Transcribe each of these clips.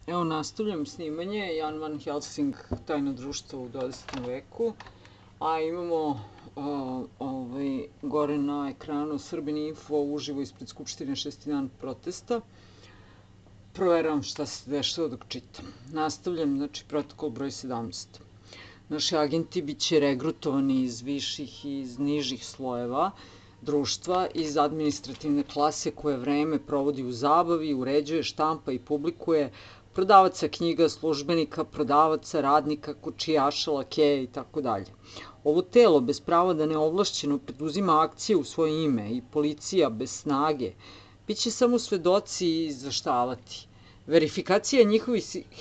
Evo, nastavljam snimanje Jan van Helsing, tajno društvo u 20. veku, a imamo gore na ekranu Srbin Info uživo ispred Skupštine 6. dan protesta. Proveravam šta se dešava dok čitam. Nastavljam, znači, protokol broj 17. Naši agenti bit će regrutovani iz viših i iz nižih slojeva društva, iz administrativne klase koje vreme provodi u zabavi, uređuje, štampa i publikuje, prodavaca knjiga, službenika, prodavaca, radnika, kočijaša, lakeja i tako dalje. Ovo telo bez prava da neovlašćeno preduzima akcije u svoje ime i policija bez snage bit će samo svedoci i izveštavati. Verifikacija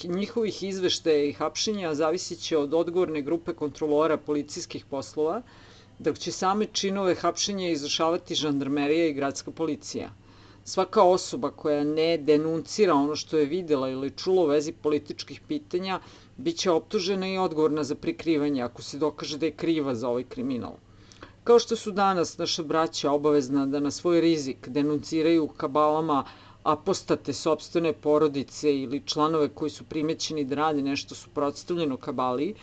njihovih izveštaja i hapšenja zavisit će od odgovorne grupe kontrolora policijskih poslova, dok će same činove hapšenja izvršavati žandarmerija i gradska policija. Svaka osoba koja ne denuncira ono što je videla ili čula u vezi političkih pitanja biće optužena i odgovorna za prikrivanje ako se dokaže da je kriva za ovaj kriminal. Kao što su danas naša braća obavezna da na svoj rizik denunciraju kabalama apostate sopstvene porodice ili članove koji su primećeni da rade nešto suprotstavljeno kabaliji,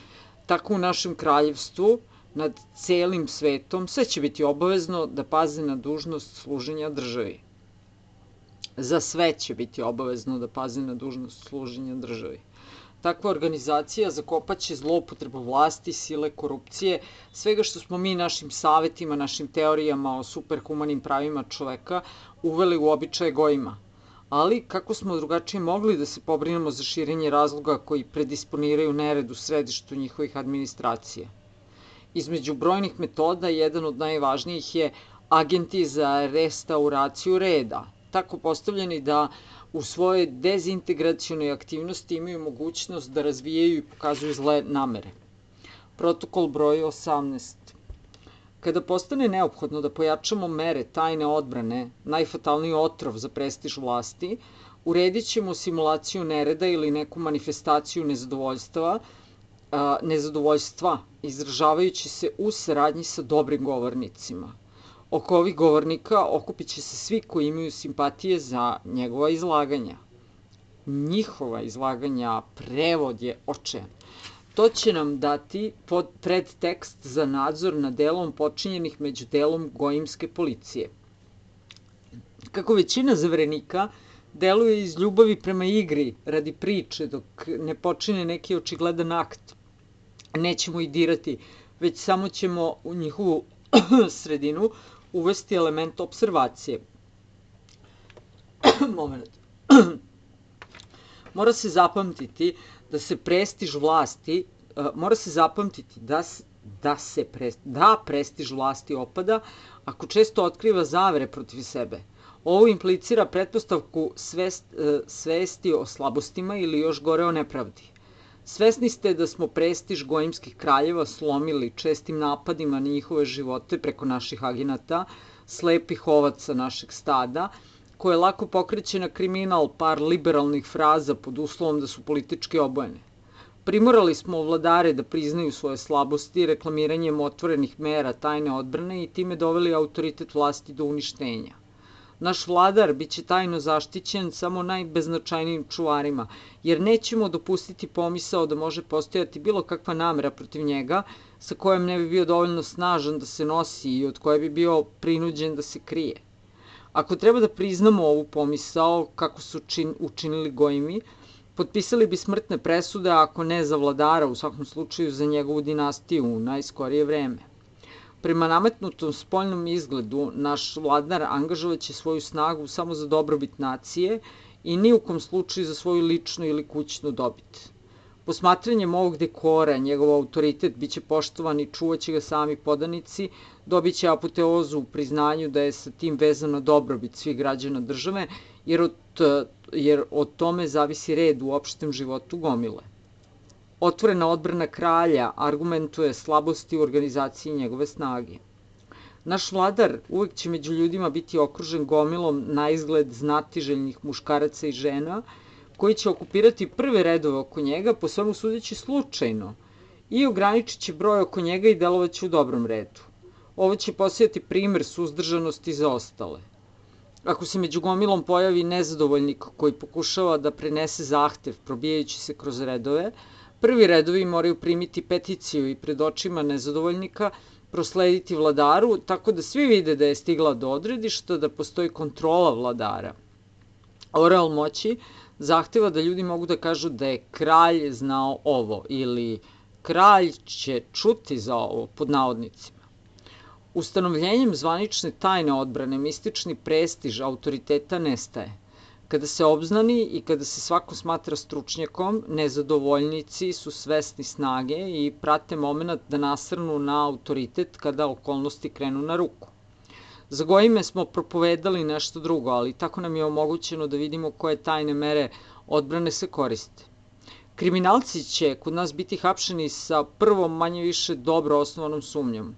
tako u našem kraljevstvu, nad celim svetom, sve će biti obavezno da paze na dužnost služenja državi. Za sve će biti obavezno da paze na dužnost služenja državi. Takva organizacija zakopaće zloupotrebu vlasti, sile, korupcije, svega što smo mi našim savetima, našim teorijama o superhumanim pravima čoveka uveli u običaje gojima. Ali, kako smo drugačije mogli da se pobrinemo za širenje razloga koji predisponiraju nered u središtu njihovih administracija? Između brojnih metoda, jedan od najvažnijih je agenti za restauraciju reda, tako postavljeni da u svojoj dezintegracionoj aktivnosti imaju mogućnost da razvijaju i pokazuju zle namere. Protokol broj 18. Kada postane neophodno da pojačamo mere tajne odbrane, najfatalniji otrov za prestiž vlasti, uredit ćemo simulaciju nereda ili neku manifestaciju nezadovoljstva, izražavajući se u saradnji sa dobrim govornicima. Oko ovih govornika okupit će se svi koji imaju simpatije za njegova izlaganja. Njihova izlaganja, prevod je očajan. To će nam dati predtekst za nadzor nad delom počinjenih među delom gojimske policije. Kako većina zaverenika deluje iz ljubavi prema igri, radi priče, dok ne počine neki očigledan akt, nećemo ih dirati, već samo ćemo u njihovu sredinu uvesti element observacije. Moment. Mora se zapamtiti da se prestiž vlasti, da prestiž vlasti opada ako često otkriva zavere protiv sebe. Ovo implicira pretpostavku svesti o slabostima ili još gore o nepravdi. Svesni ste da smo prestiž gojimskih kraljeva slomili čestim napadima na njihove živote preko naših agenata, slepih ovaca našeg stada, koje lako pokreće na kriminal par liberalnih fraza pod uslovom da su politički obojene. Primorali smo vladare da priznaju svoje slabosti reklamiranjem otvorenih mera tajne odbrane i time doveli autoritet vlasti do uništenja. Naš vladar biće tajno zaštićen samo najbeznačajnijim čuvarima, jer nećemo dopustiti pomisao da može postojati bilo kakva namera protiv njega sa kojom ne bi bio dovoljno snažan da se nosi i od koje bi bio prinuđen da se krije. Ako treba da priznamo ovu pomisao, kako su učinili gojimi, potpisali bi smrtne presude, ako ne za vladara, u svakom slučaju za njegovu dinastiju u najskorije vreme. Prema nametnutom spoljnom izgledu, naš vladar angažovaće svoju snagu samo za dobrobit nacije i ni u kom slučaju za svoju ličnu ili kućnu dobit. Posmatranjem ovog dekora, njegov autoritet biće poštovan i čuvaće ga sami podanici, dobit će apoteozu u priznanju da je sa tim vezana dobrobit svih građana države, jer od tome zavisi red u opštem životu gomile. Otvorena odbrana kralja argumentuje slabosti u organizaciji njegove snage. Naš vladar uvek će među ljudima biti okružen gomilom na izgled znatiželjnih muškaraca i žena, koji će okupirati prve redove oko njega, po svemu sudeći slučajno, i ograničit će broj oko njega i delovaće u dobrom redu. Ovo će posijati primer suzdržanosti za ostale. Ako se među gomilom pojavi nezadovoljnik koji pokušava da prenese zahtev probijajući se kroz redove, prvi redovi moraju primiti peticiju i pred očima nezadovoljnika proslediti vladaru, tako da svi vide da je stigla do odredišta, da postoji kontrola vladara. Oreal moći zahteva da ljudi mogu da kažu da je kralj znao ovo ili kralj će čuti za ovo, pod navodnicima. Ustanovljenjem zvanične tajne odbrane mistični prestiž autoriteta nestaje. Kada se obznani i kada se svako smatra stručnjakom, nezadovoljnici su svesni snage i prate moment da nasrnu na autoritet kada okolnosti krenu na ruku. Za Gojime smo propovedali nešto drugo, ali tako nam je omogućeno da vidimo koje tajne mere odbrane se koriste. Kriminalci će kod nas biti hapšeni sa prvom manje više dobro osnovanom sumnjom.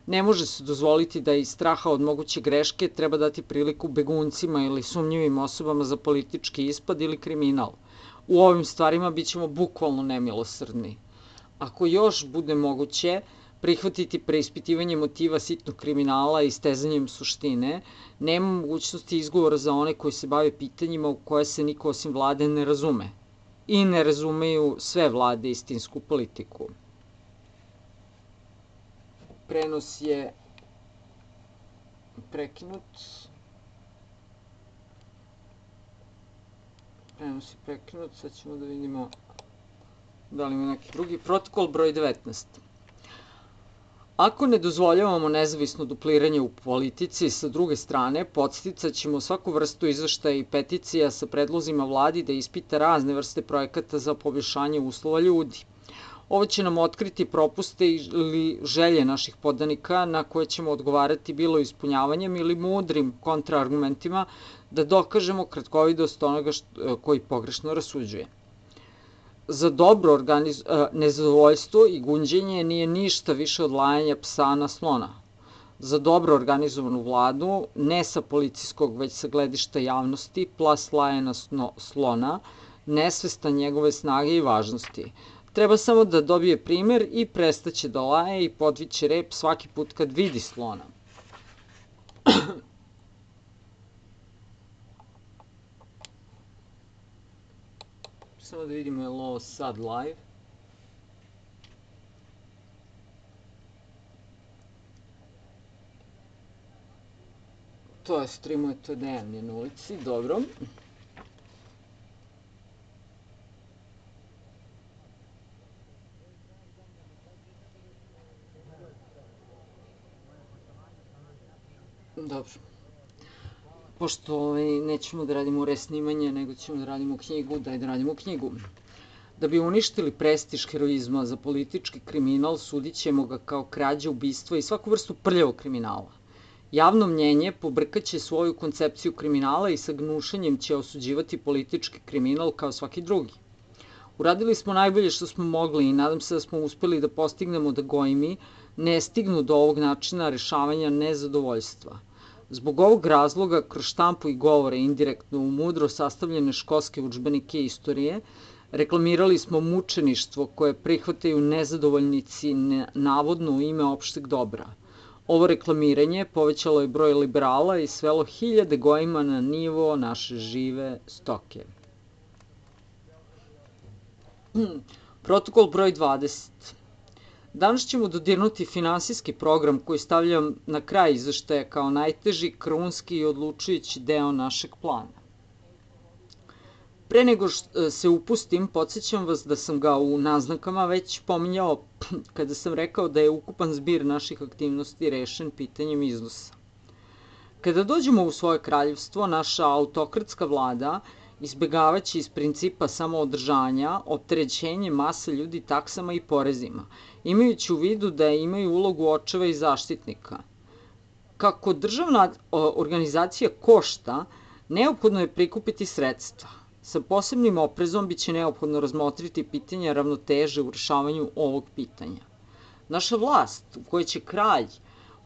Ne može se dozvoliti da iz straha od moguće greške treba dati priliku beguncima ili sumnjivim osobama za politički ispad ili kriminal. U ovim stvarima bit ćemo bukvalno nemilosrdni. Ako još bude moguće prihvatiti preispitivanje motiva sitnog kriminala i stezanjem suštine, nema mogućnosti izgovora za one koji se bave pitanjima u koje se niko osim vlade ne razume. I ne razumeju sve vlade istinsku politiku. Prenos je prekinut. Sad ćemo da vidimo da li ima neki drugi. Protokol broj 19. Ako ne dozvoljavamo nezavisno dupliranje u politici, sa druge strane, podsticat ćemo svaku vrstu izveštaja i peticija sa predlozima vladi da ispita razne vrste projekata za poboljšanje uslova ljudi. Ovo će nam otkriti propuste ili želje naših poddanika na koje ćemo odgovarati bilo ispunjavanjem ili mudrim kontraargumentima da dokažemo kratkovidost onoga koji pogrešno rasuđuje. Za dobro nezadovoljstvo i gunđenje nije ništa više od lajanja psa na slona. Za dobro organizovanu vladu, ne sa policijskog već sa gledišta javnosti, plas laje na slona, nesvestan njegove snage i važnosti. Treba samo da dobije primer i prestaće da laje i podviće rep svaki put kad vidi slona. Samo da vidimo je li ovo sad live. To je streamuje, to Dejan je na ulici, dobro. Dobro. Pošto nećemo da radimo resnimanje, nego ćemo da radimo knjigu, daj da radimo knjigu. Da bi uništili prestiž heroizma za politički kriminal, sudit ćemo ga kao krađe, ubistva i svaku vrstu prljavog kriminala. Javno mnjenje pobrkaće svoju koncepciju kriminala i sa gnušanjem će osuđivati politički kriminal kao svaki drugi. Uradili smo najbolje što smo mogli i nadam se da smo uspeli da postignemo da Gojmi ne stignu do ovog načina rešavanja nezadovoljstva. Zbog ovog razloga, kroz štampu i govore indirektno u mudro sastavljene školske udžbenike istorije, reklamirali smo mučeništvo koje prihvataju nezadovoljnici navodno u ime opšteg dobra. Ovo reklamiranje povećalo je broj liberala i svelo hiljade Gojima na nivo naše žive stoke. Protokol broj 20. Danas ćemo dodirnuti finansijski program koji stavljam na kraj izveštaja kao najteži, krunski i odlučujući deo našeg plana. Pre nego što se upustim, podsjećam vas da sam ga u naznakama već pominjao kada sam rekao da je ukupan zbir naših aktivnosti rešen pitanjem iznosa. Kada dođemo u svoje kraljevstvo, naša autokratska vlada izbegavaće iz principa samoodržanja opterećenje mase ljudi taksama i porezima, imajući u vidu da imaju ulogu očeva i zaštitnika. Kako državna organizacija košta, neophodno je prikupiti sredstva. Sa posebnim oprezom biće neophodno razmotriti pitanje ravnoteže u rešavanju ovog pitanja. Naša vlast, u kojoj će kralj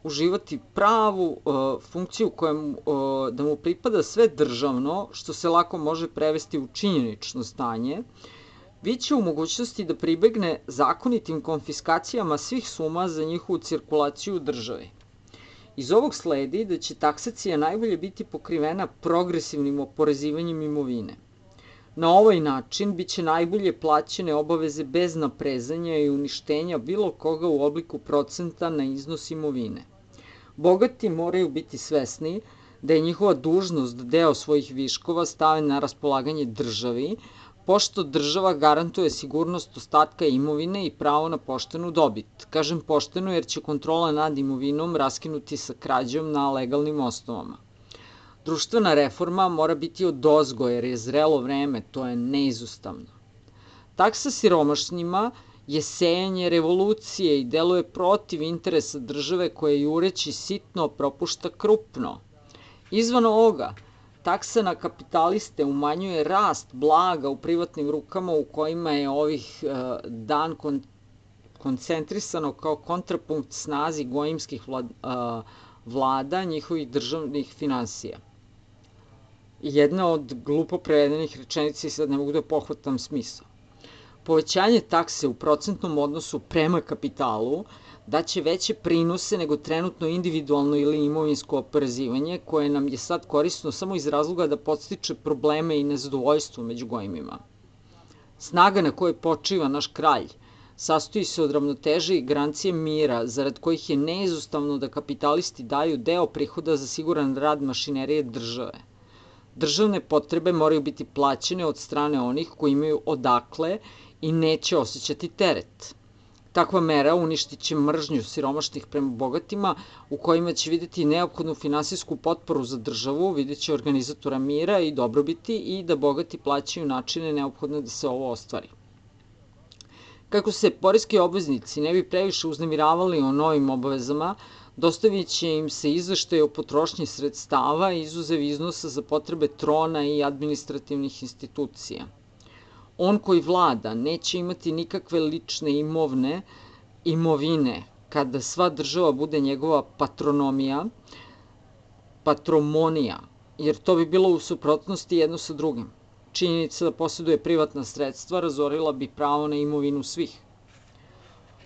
uživati pravu funkciju da mu pripada sve državno, što se lako može prevesti u činjenično stanje, biće u mogućnosti da pribegne zakonitim konfiskacijama svih suma za njihovu cirkulaciju u državi. Iz ovog sledi da će taksacija najbolje biti pokrivena progresivnim oporezivanjem imovine. Na ovaj način biće najbolje plaćene obaveze bez naprezanja i uništenja bilo koga u obliku procenta na iznos imovine. Bogati moraju biti svesni da je njihova dužnost deo svojih viškova stave na raspolaganje državi, pošto država garantuje sigurnost ostatka imovine i pravo na poštenu dobit. Kažem poštenu jer će kontrola nad imovinom raskinuti sa krađom na legalnim osnovama. Društvena reforma mora biti odozgo jer je zrelo vreme, to je neizostavno. Taksa siromašnjima je sejanje revolucije i deluje protiv interesa države koja jureći sitno propušta krupno. Izvan ovoga, taksa na kapitaliste umanjuje rast blaga u privatnim rukama u kojima je ovih dan koncentrisano kao kontrapunkt snazi gojimskih vlada njihovih državnih finansija. Jedna od glupo prevedenih rečenica i sad ne mogu da pohvatam smisao. Povećanje takse u procentnom odnosu prema kapitalu daće veće prinose nego trenutno individualno ili imovinsko oporezivanje koje nam je sad korisno samo iz razloga da podstiče probleme i nezadovoljstvo među gojimima. Snaga na kojoj počiva naš kralj sastoji se od ravnoteže i garancije mira, zarad kojih je neizostavno da kapitalisti daju deo prihoda za siguran rad mašinerije države. Državne potrebe moraju biti plaćene od strane onih koji imaju odakle i neće osjećati teret. Takva mera uništit će mržnju siromašnih prema bogatima, u kojima će videti neophodnu finansijsku potporu za državu, vidjet će organizatora mira i dobrobiti i da bogati plaćaju načine neophodne da se ovo ostvari. Kako se poreski obveznici ne bi previše uznemiravali o novim obavezama, dostavit će im se izveštaj o potrošnji sredstava izuzev iznosa za potrebe trona i administrativnih institucija. On koji vlada neće imati nikakve lične imovine, kada sva država bude njegova patromonija, jer to bi bilo u suprotnosti jedno sa drugim. Činjenica da posjeduje privatna sredstva razorila bi pravo na imovinu svih.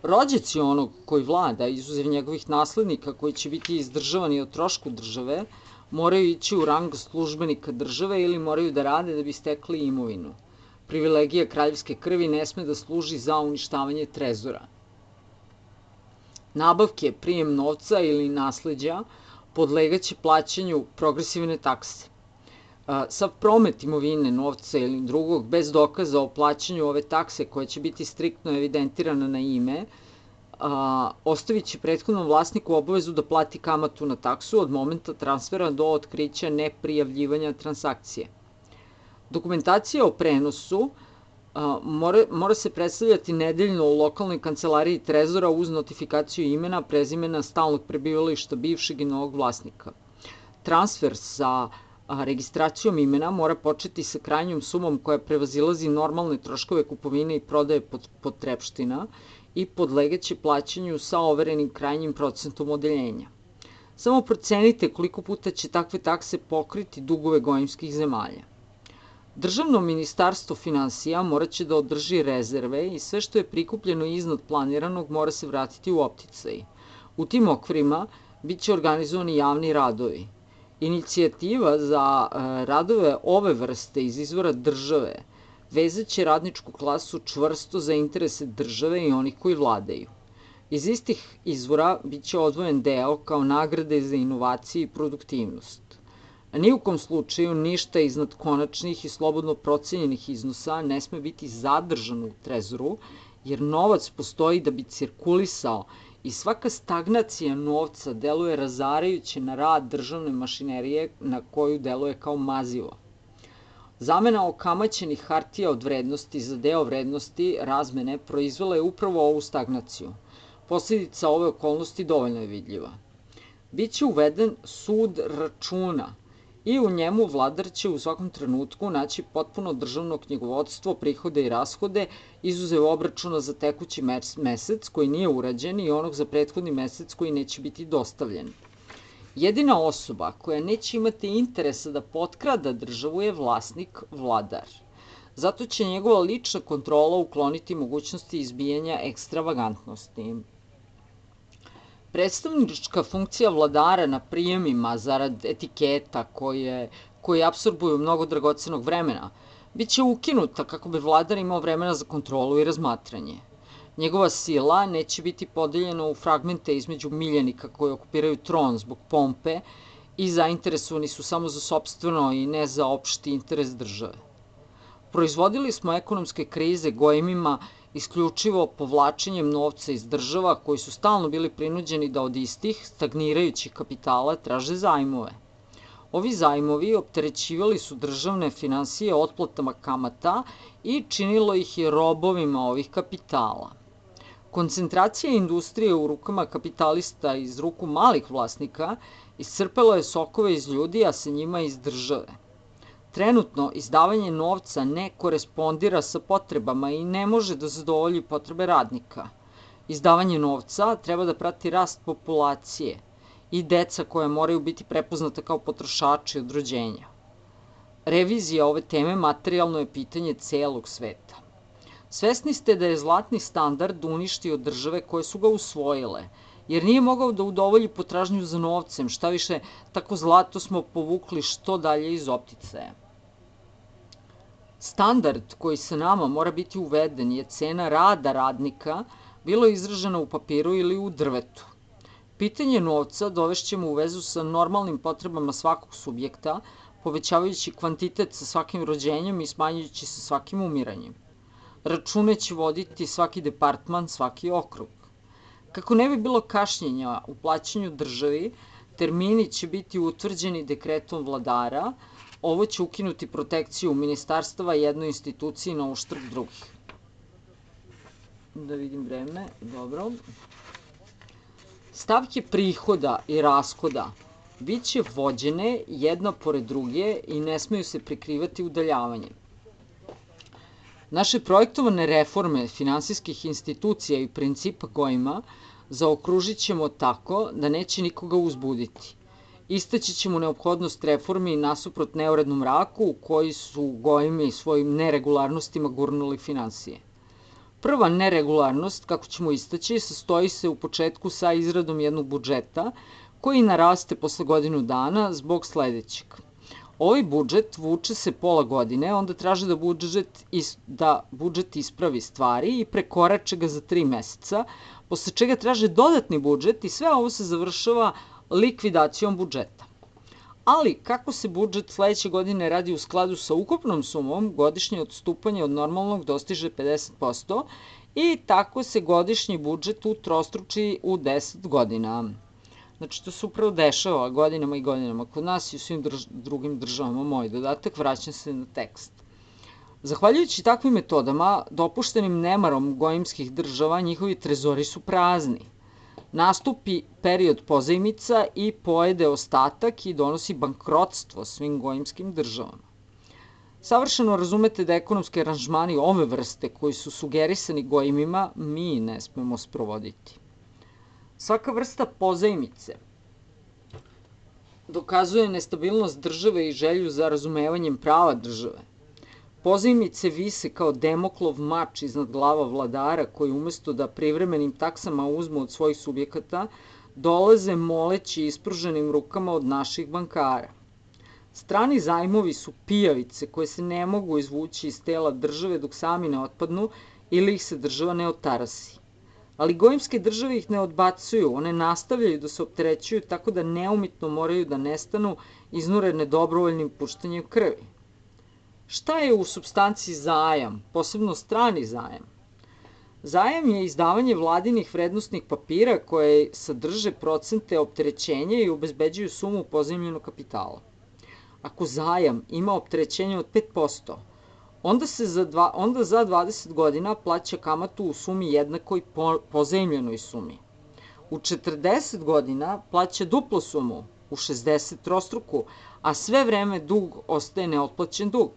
Rođaci onog koji vlada, izuzev njegovih naslednika koji će biti izdržavani o trošku države, moraju ići u rang službenika države ili moraju da rade da bi stekli imovinu. Privilegija kraljevske krvi ne sme da služi za uništavanje trezora. Nabavke, prijem novca ili nasleđa podlegaće plaćanju progresivne takse. Sav promet imovine, novca ili drugog, bez dokaza o plaćanju ove takse koja će biti striktno evidentirana na ime, ostavit će prethodnom vlasniku obavezu da plati kamatu na taksu od momenta transfera do otkrića neprijavljivanja transakcije. Dokumentacija o prenosu mora se predstavljati nedeljno u lokalnoj kancelariji trezora uz notifikaciju imena, prezimena, stalnog prebivališta bivšeg i novog vlasnika. Transfer sa registracijom imena mora početi sa krajnjom sumom koja prevazilazi normalne troškove kupovine i prodaje potrepština i podlegaće plaćanju sa overenim krajnjim procentom odeljenja. Samo procenite koliko puta će takve takse pokriti dugove gojimskih zemalja. Državno ministarstvo finansija morat će da održi rezerve i sve što je prikupljeno iznad planiranog mora se vratiti u opticaj. U tim okvirima bit će organizovani javni radovi. Inicijativa za radove ove vrste iz izvora države vezaće radničku klasu čvrsto za interese države i onih koji vladaju. Iz istih izvora bit će odvojen deo kao nagrade za inovacije i produktivnost. Ni u kom slučaju ništa iznad konačnih i slobodno procenjenih iznosa ne sme biti zadržano u trezoru, jer novac postoji da bi cirkulisao i svaka stagnacija novca deluje razarajuće na rad državne mašinerije na koju deluje kao mazivo. Zamena okamaćenih hartija od vrednosti za deo vrednosti razmene proizvela je upravo ovu stagnaciju. Posljedica ove okolnosti dovoljno je vidljiva. Biće uveden sud računa i u njemu vladar će u svakom trenutku naći potpuno državno knjigovodstvo, prihode i rashode, izuzev obračuna za tekući mesec koji nije urađen i onog za prethodni mesec koji neće biti dostavljen. Jedina osoba koja neće imati interesa da potkrada državu je vlasnik, vladar. Zato će njegova lična kontrola ukloniti mogućnosti izbijanja ekstravagantnosti. Predstavnička funkcija vladara na prijemima zarad etiketa koji apsorbuju mnogo dragocenog vremena, bit će ukinuta kako bi vladar imao vremena za kontrolu i razmatranje. Njegova sila neće biti podeljena u fragmente između miljenika koji okupiraju tron zbog pompe i zainteresovani su samo za sopstveno i ne za opšti interes države. Proizvodili smo ekonomske krize gojimima isključivo povlačenjem novca iz država koji su stalno bili prinuđeni da od istih, stagnirajućih kapitala, traže zajmove. Ovi zajmovi opterećivali su državne finansije otplatama kamata i činilo ih je robovima ovih kapitala. Koncentracija industrije u rukama kapitalista iz ruku malih vlasnika iscrpelo je sokove iz ljudi, a sa njima iz države. Trenutno, izdavanje novca ne korespondira sa potrebama i ne može da zadovolji potrebe radnika. Izdavanje novca treba da prati rast populacije i deca koja moraju biti prepoznata kao potrošači od rođenja. Revizija ove teme materijalno je pitanje celog sveta. Svesni ste da je zlatni standard uništio države koje su ga usvojile, jer nije mogao da udovolji potražnju za novcem, šta više, tako zlato smo povukli što dalje iz opticaja. Standard koji se nama mora biti uveden je cena rada radnika, bilo izražena u papiru ili u drvetu. Pitanje novca dovešćemo u vezu sa normalnim potrebama svakog subjekta, povećavajući kvantitet sa svakim rođenjem i smanjujući sa svakim umiranjem. Račune će voditi svaki departman, svaki okrug. Kako ne bi bilo kašnjenja u plaćanju državi, termini će biti utvrđeni dekretom vladara, ovo će ukinuti protekciju ministarstava jednoj instituciji na uštrb drugih. Da vidim vreme, dobro. Stavke prihoda i rashoda bit će vođene jedna pored druge i ne smeju se prikrivati udaljavanjem. Naše projektovane reforme finansijskih institucija i principa kojima zaokružit ćemo tako da neće nikoga uzbuditi. Istaći ćemo neophodnost reformi nasuprot neurednom mraku u koji su gojimi svojim neregularnostima gurnuli finansije. Prva neregularnost, kako ćemo istaći, sastoji se u početku sa izradom jednog budžeta koji naraste posle godinu dana zbog sledećeg. Ovaj budžet vuče se pola godine, onda traže da budžet ispravi stvari i prekorače ga za 3 meseca, posle čega traže dodatni budžet i sve ovo se završava likvidacijom budžeta. Ali, kako se budžet sledeće godine radi u skladu sa ukupnom sumom, godišnje odstupanje od normalnog dostiže 50% i tako se godišnji budžet utrostruči u 10 godina. Znači, to se upravo dešava godinama i godinama kod nas i u svim drugim državama. Moj dodatak, vraćam se na tekst. Zahvaljujući takvim metodama, dopuštenim nemarom gojimskih država, njihovi trezori su prazni. Nastupi period pozajmica i pojede ostatak i donosi bankrotstvo svim gojimskim državama. Savršeno razumete da ekonomski aranžmani ove vrste koji su sugerisani gojimima mi ne smemo sprovoditi. Svaka vrsta pozajmice dokazuje nestabilnost države i želju za razumevanjem prava države. Pozajmice vise kao Demoklov mač iznad glava vladara koji umesto da privremenim taksama uzmu od svojih subjekata, dolaze moleći ispruženim rukama od naših bankara. Strani zajmovi su pijavice koje se ne mogu izvući iz tela države dok sami ne otpadnu ili ih se država ne otarasi. Ali gojimske države ih ne odbacuju, one nastavljaju da se opterećuju tako da neumitno moraju da nestanu iznurene dobrovoljnim puštanjem krvi. Šta je u supstanciji zajam, posebno strani zajam? Zajam je izdavanje vladinih vrednosnih papira koje sadrže procente opterećenja i obezbeđuju sumu pozajmljenog kapitala. Ako zajam ima opterećenje od 5%, onda za 20 godina plaća kamatu u sumi jednakoj pozajmljenoj sumi. U 40 godina plaća duplu sumu, u 60 trostruku, a sve vreme dug ostaje neotplaćen dug.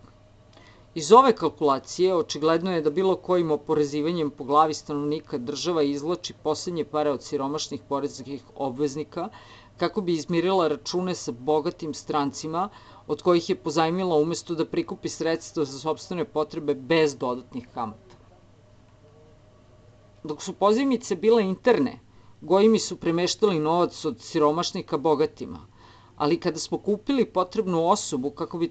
Iz ove kalkulacije očigledno je da bilo kojim oporezivanjem po glavi stanovnika država izvlači poslednje pare od siromašnih poreskih obveznika kako bi izmirila račune sa bogatim strancima od kojih je pozajmila umesto da prikupi sredstva za sopstvene potrebe bez dodatnih kamata. Dok su pozajmice bile interne, Gojimi su premeštali novac od siromašnih ka bogatima, ali kada smo kupili potrebnu osobu kako bi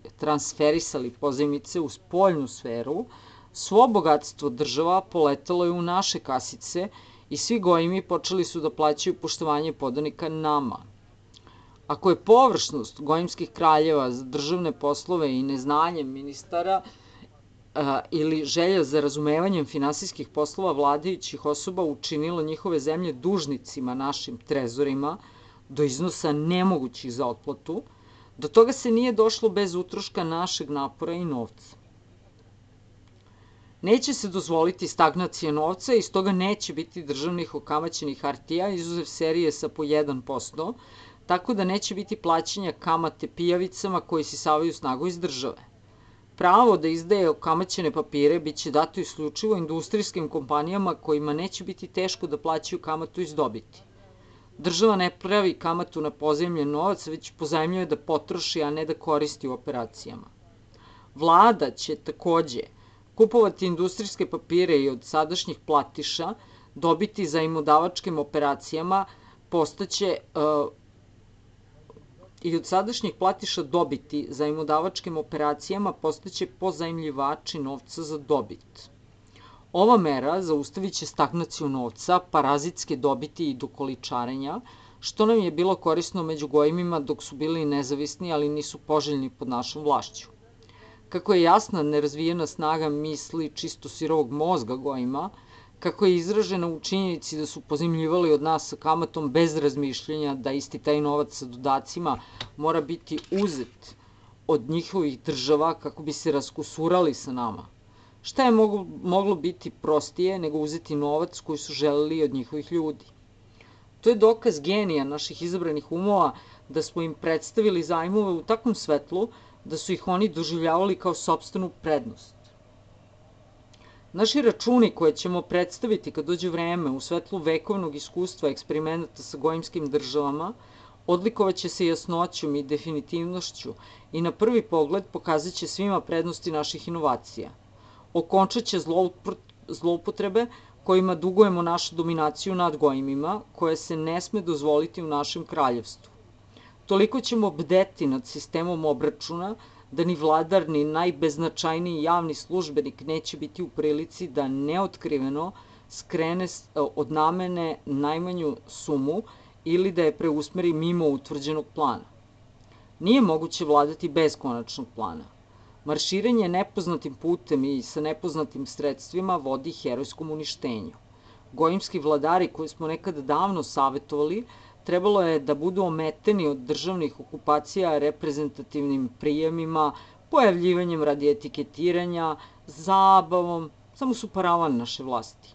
transferisali pozajmice u spoljnu sferu, svo bogatstvo država poletalo je u naše kasice i svi gojimi počeli su da plaćaju poštovanje podanika nama. Ako je površnost gojimskih kraljeva za državne poslove i neznanje ministara ili želja za razumevanjem finansijskih poslova vladajućih osoba učinilo njihove zemlje dužnicima našim trezorima do iznosa nemogućih za otplatu, do toga se nije došlo bez utroška našeg napora i novca. Neće se dozvoliti stagnacija novca i stoga neće biti državnih okamaćenih hartija, izuzev serije sa po 1%, tako da neće biti plaćanja kamate pijavicama koji sisavaju snagu iz države. Pravo da izdaje okamaćene papire biće dato isključivo industrijskim kompanijama kojima neće biti teško da plaćaju kamatu iz dobiti. Država ne pravi kamatu na pozajmljen novac, već pozajmljuje da potroši, a ne da koristi u operacijama. Vlada će takođe kupovati industrijske papire i od sadašnjih platiša, dobiti zajmodavačkim operacijama, postaće pozajmljivači novca za dobit. Ova mera zaustavit će stagnaciju novca, parazitske dobiti i dokoličarenja, što nam je bilo korisno među gojimima dok su bili nezavisni, ali nisu poželjni pod našom vlašću. Kako je jasna nerazvijena snaga misli čisto sirovog mozga gojima, kako je izražena u činjenici da su pozajmljivali od nas sa kamatom bez razmišljenja da isti taj novac sa dodacima mora biti uzet od njihovih država kako bi se raskusurali sa nama. Šta je moglo biti prostije nego uzeti novac koji su želeli od njihovih ljudi? To je dokaz genija naših izabranih umova da smo im predstavili zajmove u takvom svetlu da su ih oni doživljavali kao sopstvenu prednost. Naši računi koje ćemo predstaviti kad dođe vreme u svetlu vekovnog iskustva eksperimenata sa gojimskim državama odlikovaće se jasnoćom i definitivnošću i na prvi pogled pokazat će svima prednosti naših inovacija. Okončat će zloupotrebe kojima dugujemo našu dominaciju nad gojimima, koja se ne sme dozvoliti u našem kraljevstvu. Toliko ćemo bdeti nad sistemom obračuna da ni vladar ni najbeznačajniji javni službenik neće biti u prilici da neotkriveno skrene od namene najmanju sumu ili da je preusmeri mimo utvrđenog plana. Nije moguće vladati bez konačnog plana. Marširanje nepoznatim putem i sa nepoznatim sredstvima vodi herojskom uništenju. Gojimski vladari koje smo nekada davno savetovali trebalo je da budu ometeni od državnih okupacija reprezentativnim prijemima, pojavljivanjem radi etiketiranja, zabavom, samo su paravan naše vlasti.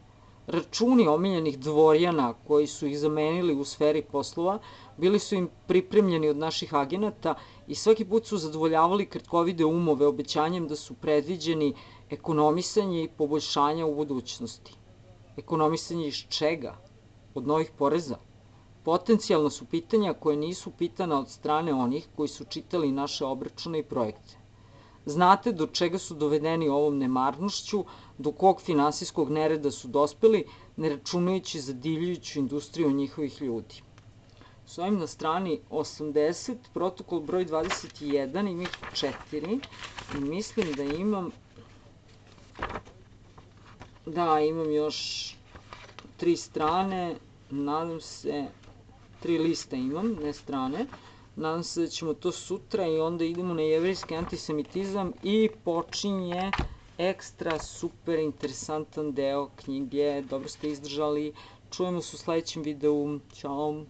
Računi omiljenih dvorjana koji su ih zamenili u sferi poslova bili su im pripremljeni od naših agenata i svaki put su zadovoljavali kratkovide umove obećanjem da su predviđeni ekonomisanje i poboljšanja u budućnosti. Ekonomisanje iz čega? Od novih poreza? Potencijalna su pitanja koje nisu pitana od strane onih koji su čitali naše obračune i projekte. Znate do čega su dovedeni ovom nemarnošću, do kog finansijskog nereda su dospeli, ne računajući zadivljujuću industriju njihovih ljudi. S ovim na strani 80, protokol broj 21, ima ih 4 i mislim da imam još 3 strane, nadam se, 3 lista imam, ne strane. Nadam se da ćemo to sutra i onda idemo na jevrejski antisemitizam i počinje ekstra super interesantan deo knjige. Dobro ste izdržali. Čujemo se u sledećem videu. Ćao!